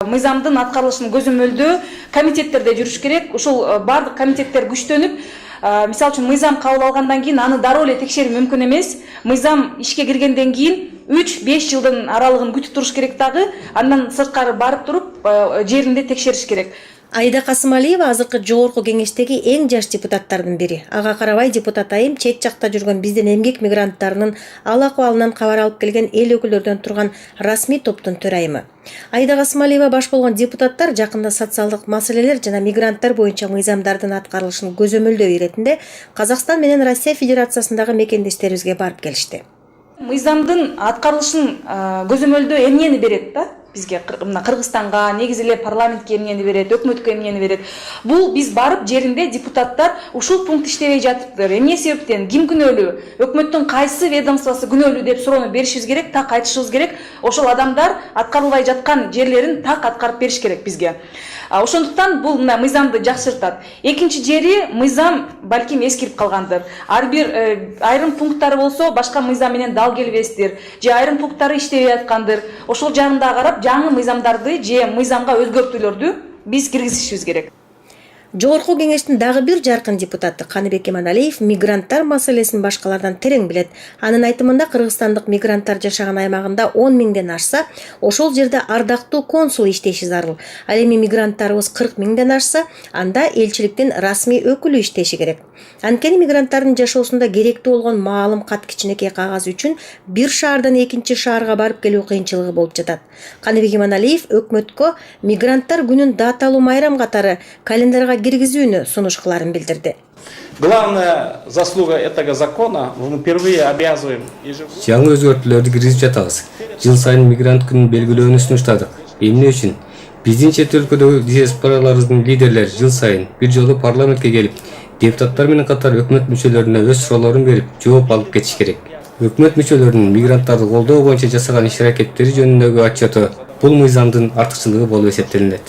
Мыйзамдын аткарылышын көзөмөлдөө комитеттерде жүрүш керек. Ушул бардык комитеттер күчтөнүп, мисалы үчүн мыйзам кабыл алгандан кийин аны дароо эле текшерүү мүмкүн эмес. Мыйзам ишке киргенден кийин 3-5 жылдын аралыгын күтүп туруш керек дагы. Андан сырткары барып туруп жеринде текшериш керек. Айда Касымалиева азыркы жогорку кеңештеги эң жаш депутаттардын бири. Ага карабай депутат айым чет жакта жүргөн биздин эмгек мигранттарынын ал акыбалынан кабар алып келген эл өкүлдөрдөн турган расмий топтун төрайымы. Айда Касымалиева баш болгон депутаттар жакында социалдык маселелер жана мигранттар боюнча мыйзамдардын аткарылышын көзөмөлдөө иретинде Казакстан менен Россия Федерациясындагы мекендештерибизге барып келишти. Мыйзамдын аткарылышын көзөмөлдөө эмнени берет да? Бизге Кыргызстанга, негизи эле парламентке эмнени берет, өкмөткө эмнени берет. Бул биз барып жеринде депутаттар ушул пункт иштебей жатыптыр. Эмне себептен, ким күнөөлүү, өкмөттүн кайсы ведомствосы күнөөлүү деп суроону беришибиз керек, так айтышыбыз керек. Ошол адамдар аткарылбай жаткан жерлерин так аткарып бериш керек бизге. Ошондуктан бул мыйзамды жакшыртат. Экинчи жери мыйзам балким эскирип калгандыр. Ар бир айрым пункттары болсо башка мыйзам менен дал келбестир, же айрым пункттары иштебей аткандыр. Ошол жагында карап жаңы мыйзамдарды же мыйзамга өзгөртүүлөрдү биз киргизишибиз керек. Жогорку кеңештин дагы бир жаркын депутаты Каныбек Иманалиев мигранттар маселесин башкалардан терең билет. Анын айтымында кыргызстандык мигранттар жашаган аймагында 10 миңден ашса, ошол жерде ардактуу консул иштеши зарыл. Ал эми мигранттарыбыз 40 миңден ашса, анда элчиликтин расмий өкүлү иштеши керек. Анткени мигранттардын жашоосунда керектүү болгон маалым кат кичинекей кагаз үчүн бир шаардан экинчи шаарга барып келүү кыйынчылыгы болуп жатат. Каныбек Иманалиев өкмөткө мигранттар күнүн даталуу майрам катары календарга киргизүүнү сунуш билдирди. Главная заслуга этого закона, мы впервые обязываем ежегодно. Жаңы өзгөртүүлөрдү киргизип жатабыз. Жыл сайын мигрант күнүн белгилөөнү сунуштадык. Эмне үчүн? Биздин чет өлкөдөгү диаспораларыбыздын лидерлери жыл сайын бир жолу парламентке келип, депутаттар менен катар өкмөт мүчөлөрүнө өз суроолорун берип, жооп алып кетиш керек. Өкмөт мүчөлөрүнүн мигранттарды колдоо боюнча жасаган иш-аракеттери жөнүндөгү отчету бул мыйзамдын артыкчылыгы болуп эсептелинет.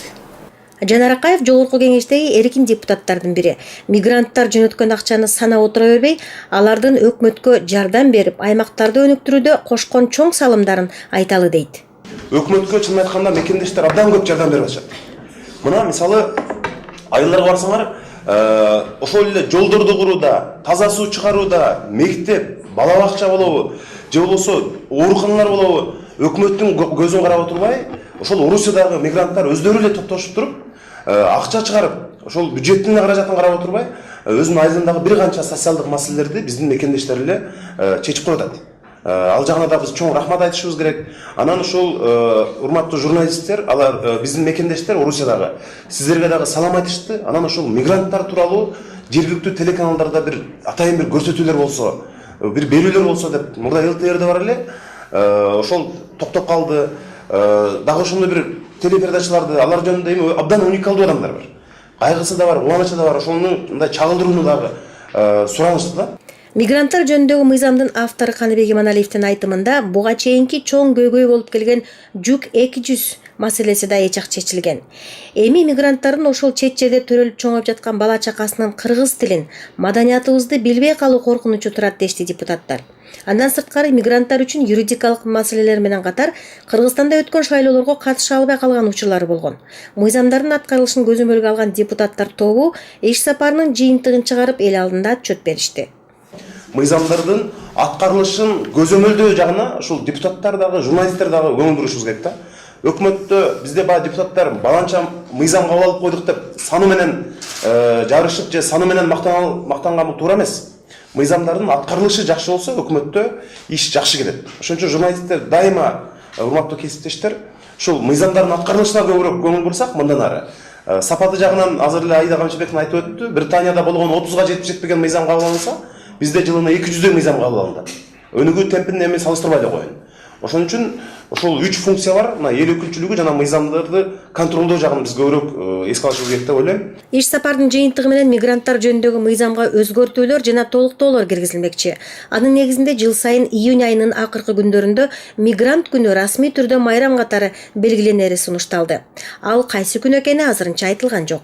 Жанар Акаев жогорку кеңештеги эркин депутаттардын бири. Мигранттар жөнөткөн акчаны санап отура бербей, алардын өкмөткө жардам берип, аймактарды өнүктүрүүдө кошкон чоң салымдарын айталы дейт. Өкмөткө чын айтканда мекендештер абдан көп жардам берип атышат. Мына мисалы айылдарга барсаңар, ошол эле жолдорду курууда, таза суу чыгарууда, мектеп, бала бакча болобу, же болбосо ооруканалар болобу, өкмөттүн көзүн карап отурбай, ошол Орусиядагы мигранттар өздөрү эле топтошуп туруп, акча чыгарып, ошол бюджеттин каражатын карап отурбай, өзүнүн айылындагы бир канча социалдык маселелерди биздин мекендештер эле чечип коюп атат. Ал жагына да биз чоң рахмат айтышыбыз керек. Анан ошол урматтуу журналисттер, алар биздин мекендештер Орусиядагы сиздерге дагы салам айтышты. Анан ошол мигранттар тууралуу жергиликтүү телеканалдарда бир атайын бир көрсөтүүлөр болсо, бир берүүлөр болсо деп мурда ЛТРде бар эле. Ошол токтоп калды. Дагы ошондой бир телепередачаларды алар жөнүндө эми абдан уникалдуу адамдар бар. Кайгысы да бар, кубанычы да бар. Ошону мындай чагылдырууну дагы суранышты да. Мигранттар жөнүндөгү мыйзамдын автору Каныбек Иманалиевдин айтымында буга чейинки чоң көйгөй болуп келген жүк 200 маселеси да эч чечилген. Эми мигранттардын ошол чет жерде төрөлүп чоңоюп жаткан бала чакасынын кыргыз тилин, маданиятыбызды билбей калуу коркунучу турат дешти депутаттар. Андан сырткары мигранттар үчүн юридикалык маселелер менен катар Кыргызстанда өткөн шайлоолорго катыша албай калган учурлары болгон. Мыйзамдардын аткарылышын көзөмөлгө алган депутаттар тобу иш сапарынын жыйынтыгын чыгарып эл алдында отчет беришти. Мыйзамдардын аткарылышын көзөмөлдөө жагына ушул депутаттар дагы, журналисттер дагы көңүл бурушубуз керек да. Өкмөттө бизде баа депутаттар баланча мыйзам кабыл алып койдук деп саны менен жарышып же саны менен мактанган туура эмес. Мыйзамдардын аткарылышы жакшы болсо өкмөттө иш жакшы кетет. Ошон үчүн журналисттер дайыма, урматтуу кесиптештер, ушул мыйзамдардын аткарылышына көбүрөөк көңүл бурсак, мындан ары сапаты жагынан азыр эле Айда Камчыбектин айтып өттү, Британияда болгон 30га жетпеген мыйзам кабыл алынса, бизде жылына 200 мыйзам кабыл алынат. Өнүгүү темпин эми салыштырбай эле коеюн. Ошон үчүн ошол 3 функция бар, мына эл өкүлчүлүгү жана мыйзамдарды контролдоо жагын биз көбүрөөк эске алышыбыз керек деп ойлойм. Иш сапардын жыйынтыгы менен мигранттар жөнүндөгү мыйзамга өзгөртүүлөр жана толуктоолор киргизилмекчи. Анын негизинде жыл сайын июнь айынын акыркы күндөрүндө мигрант күнү расмий түрдө майрам катары белгиленери сунушталды. Ал кайсы күн экени азырынча айтылган жок.